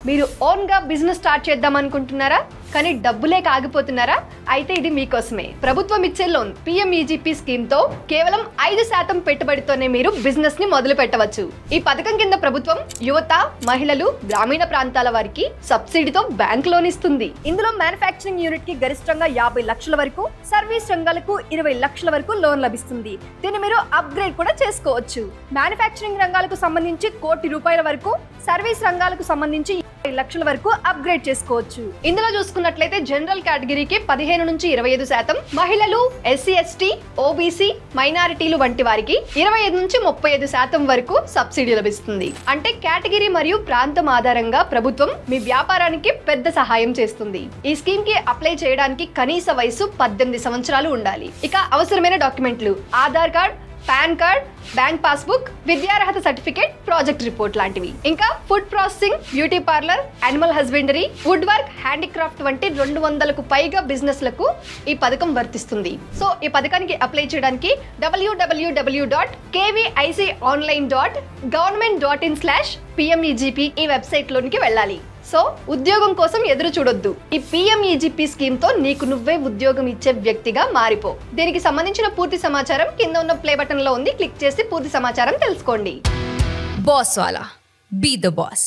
మీరు ఓన్గా business start చేద్దాం అనుకుంటున్నారా? కానీ డబ్బులే ఆగిపోతున్నారా? అయితే ఇది మీకోసమే. ప్రభుత్వం ఇచ్చే లోన్ PMEGP స్కీమ్ తో కేవలం 5% పెట్టుబడితోనే మీరు బిజినెస్ ని మొదలు పెట్టవచ్చు. ఈ పథకం కింద ప్రభుత్వం యువత, మహిళలు, గ్రామీణ ప్రాంతాల వారికి సబ్సిడీతో బ్యాంక్ లోన్ ఇస్తుంది. ఇందులో మ్యానుఫ్యాక్చరింగ్ యూనిట్ కి గరిష్టంగా 50 లక్షల వరకు, సర్వీస్ రంగాలకు 20 లక్షల వరకు లోన్ లభిస్తుంది. దీన్ని మీరు అప్గ్రేడ్ కూడా చేసుకోవచ్చు. మ్యానుఫ్యాక్చరింగ్ రంగాలకు సంబంధించి ₹1 కోటి వరకు, సర్వీస్ రంగాలకు సంబంధించి 20 లక్షల వరకు అప్గ్రేడ్ చేసుకోవచ్చు. ఇందులో చూసుకున్నట్లయితే జనరల్ కేటగిరీకి 15 నుంచి 25%, మహిళలు, SC ST, OBC, మైనారిటీలు వంటి వారికి 25 నుంచి 35% వరకు సబ్సిడీ లభిస్తుంది. అంటే కేటగిరీ మరియు ప్రాంతం ఆధారంగా ప్రభుత్వం మీ వ్యాపారానికి పెద్ద సహాయం చేస్తుంది. ఈ స్కీమ్ కి అప్లై చేయడానికి కనీస వయసు 18 సంవత్సరాలు ఉండాలి. ఇక అవసరమైన డాక్యుమెంట్లు Aadhaar card, PAN card, bank passbook, విద్యార్హత సర్టిఫికేట్, ప్రాజెక్ట్ రిపోర్ట్ లాంటివి. ఇంకా food processing, beauty parlour, animal husbandry, wood work, handicraft వంటి 200కు పైగా బిజినెస్ లకు ఈ పథకం వర్తిస్తుంది. సో ఈ పథకానికి అప్లై చేయడానికి www.kviconline.government.in/PMEGP ఈ వెబ్సైట్ లోనికి వెళ్ళాలి. సో ఉద్యోగం కోసం ఎదురు చూడొద్దు. ఈ PMEGP స్కీమ్ తో నీకు నువ్వే ఉద్యోగం ఇచ్చే వ్యక్తిగా మారిపో. దీనికి సంబంధించిన పూర్తి సమాచారం కింద ఉన్న ప్లే బటన్ లో ఉంది. క్లిక్ చేసి పూర్తి సమాచారం తెలుసుకోండి. Boss Wala. Be the boss.